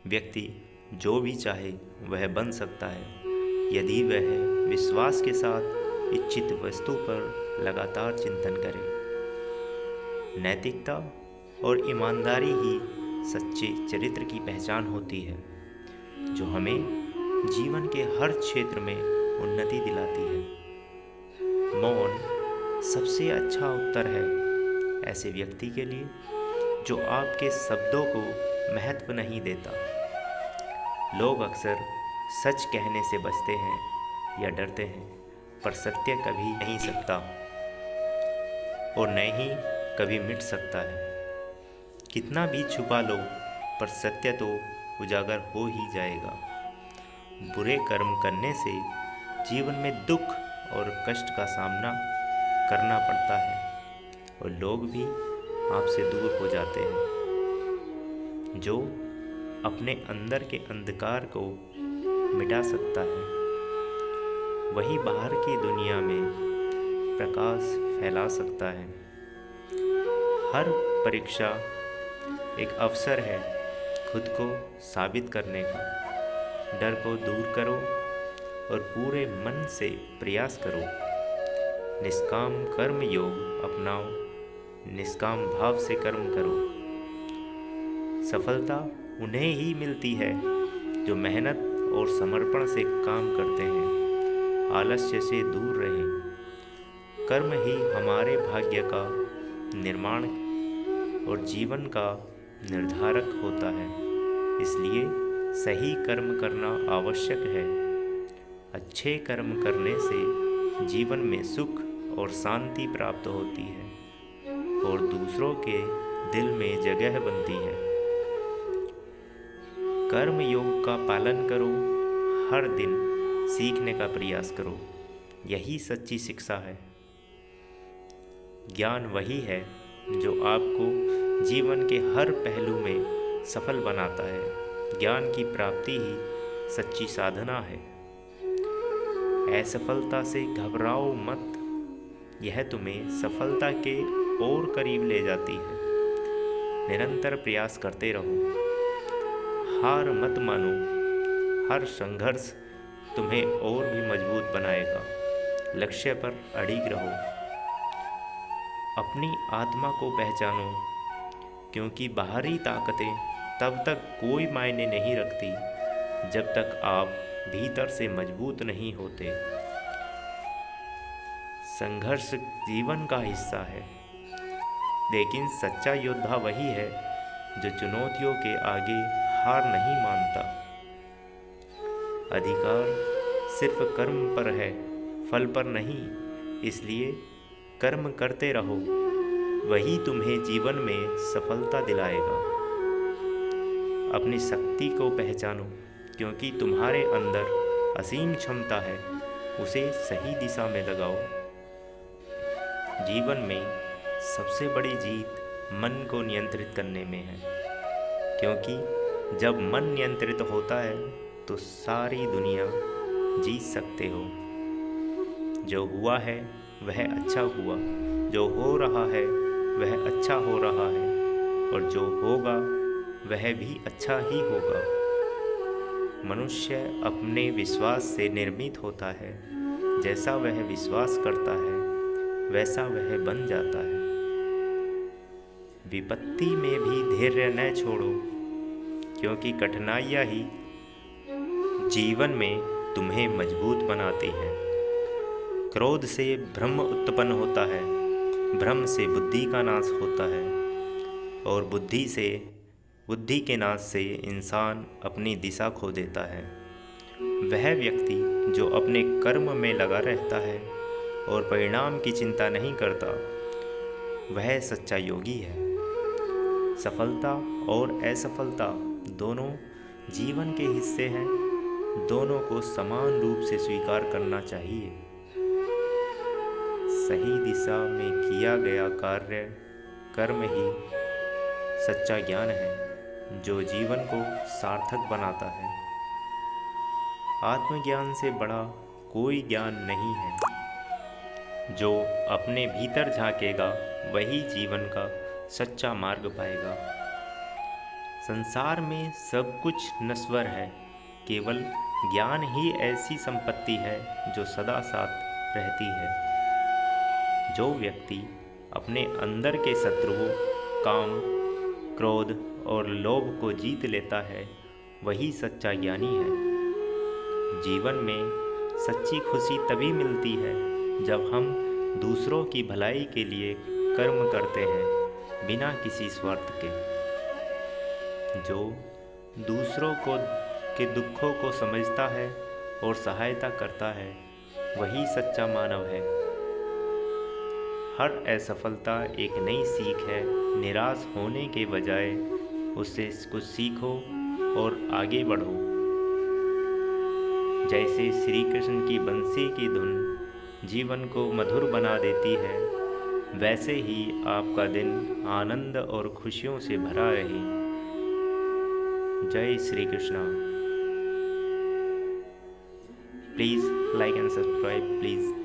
व्यक्ति जो भी चाहे वह बन सकता है यदि वह विश्वास के साथ इच्छित वस्तु पर लगातार चिंतन करे। नैतिकता और ईमानदारी ही सच्चे चरित्र की पहचान होती है, जो हमें जीवन के हर क्षेत्र में उन्नति दिलाती है। मौन सबसे अच्छा उत्तर है ऐसे व्यक्ति के लिए जो आपके शब्दों को महत्व नहीं देता। लोग अक्सर सच कहने से बचते हैं या डरते हैं, पर सत्य कभी नहीं सकता और न ही कभी मिट सकता है। कितना भी छुपा लो, पर सत्य तो उजागर हो ही जाएगा। बुरे कर्म करने से जीवन में दुख और कष्ट का सामना करना पड़ता है और लोग भी आपसे दूर हो जाते हैं। जो अपने अंदर के अंधकार को मिटा सकता है, वही बाहर की दुनिया में प्रकाश फैला सकता है। हर परीक्षा एक अवसर है खुद को साबित करने का। डर को दूर करो और पूरे मन से प्रयास करो। निष्काम कर्म योग अपनाओ, निष्काम भाव से कर्म करो। सफलता उन्हें ही मिलती है जो मेहनत और समर्पण से काम करते हैं। आलस्य से दूर रहें। कर्म ही हमारे भाग्य का निर्माण और जीवन का निर्धारक होता है, इसलिए सही कर्म करना आवश्यक है। अच्छे कर्म करने से जीवन में सुख और शांति प्राप्त होती है और दूसरों के दिल में जगह बनती है। कर्म योग का पालन करो, हर दिन सीखने का प्रयास करो। यही सच्ची शिक्षा है। ज्ञान वही है जो आपको जीवन के हर पहलू में सफल बनाता है। ज्ञान की प्राप्ति ही सच्ची साधना है। असफलता से घबराओ मत, यह तुम्हें सफलता के और करीब ले जाती है। निरंतर प्रयास करते रहो, हार मत मानो। हर संघर्ष तुम्हें और भी मजबूत बनाएगा। लक्ष्य पर अड़िग रहो। अपनी आत्मा को पहचानो, क्योंकि बाहरी ताकतें तब तक कोई मायने नहीं रखती जब तक आप भीतर से मजबूत नहीं होते। संघर्ष जीवन का हिस्सा है, लेकिन सच्चा योद्धा वही है जो चुनौतियों के आगे हार नहीं मानता। अधिकार सिर्फ कर्म पर है, फल पर नहीं। इसलिए कर्म करते रहो, वही तुम्हें जीवन में सफलता दिलाएगा। अपनी शक्ति को पहचानो, क्योंकि तुम्हारे अंदर असीम क्षमता है। उसे सही दिशा में लगाओ। जीवन में सबसे बड़ी जीत मन को नियंत्रित करने में है, क्योंकि जब मन नियंत्रित होता है तो सारी दुनिया जीत सकते हो। जो हुआ है वह अच्छा हुआ, जो हो रहा है वह अच्छा हो रहा है, और जो होगा वह भी अच्छा ही होगा। मनुष्य अपने विश्वास से निर्मित होता है। जैसा वह विश्वास करता है वैसा वह बन जाता है। विपत्ति में भी धैर्य न छोड़ो, क्योंकि कठिनाइयाँ ही जीवन में तुम्हें मजबूत बनाती है। क्रोध से भ्रम उत्पन्न होता है, भ्रम से बुद्धि का नाश होता है, और बुद्धि के नाश से इंसान अपनी दिशा खो देता है। वह व्यक्ति जो अपने कर्म में लगा रहता है और परिणाम की चिंता नहीं करता, वह सच्चा योगी है। सफलता और असफलता दोनों जीवन के हिस्से हैं। दोनों को समान रूप से स्वीकार करना चाहिए। सही दिशा में किया गया कर्म ही सच्चा ज्ञान है, जो जीवन को सार्थक बनाता है। आत्मज्ञान से बड़ा कोई ज्ञान नहीं है। जो अपने भीतर झांकेगा वही जीवन का सच्चा मार्ग पाएगा। संसार में सब कुछ नश्वर है, केवल ज्ञान ही ऐसी संपत्ति है जो सदा साथ रहती है। जो व्यक्ति अपने अंदर के शत्रुओं काम, क्रोध और लोभ को जीत लेता है, वही सच्चा ज्ञानी है। जीवन में सच्ची खुशी तभी मिलती है जब हम दूसरों की भलाई के लिए कर्म करते हैं, बिना किसी स्वार्थ के। जो दूसरों के दुखों को समझता है और सहायता करता है, वही सच्चा मानव है। हर असफलता एक नई सीख है। निराश होने के बजाय उससे कुछ सीखो और आगे बढ़ो। जैसे श्री कृष्ण की बंसी की धुन जीवन को मधुर बना देती है, वैसे ही आपका दिन आनंद और खुशियों से भरा रहे। जय Shri Krishna. Please like and subscribe please.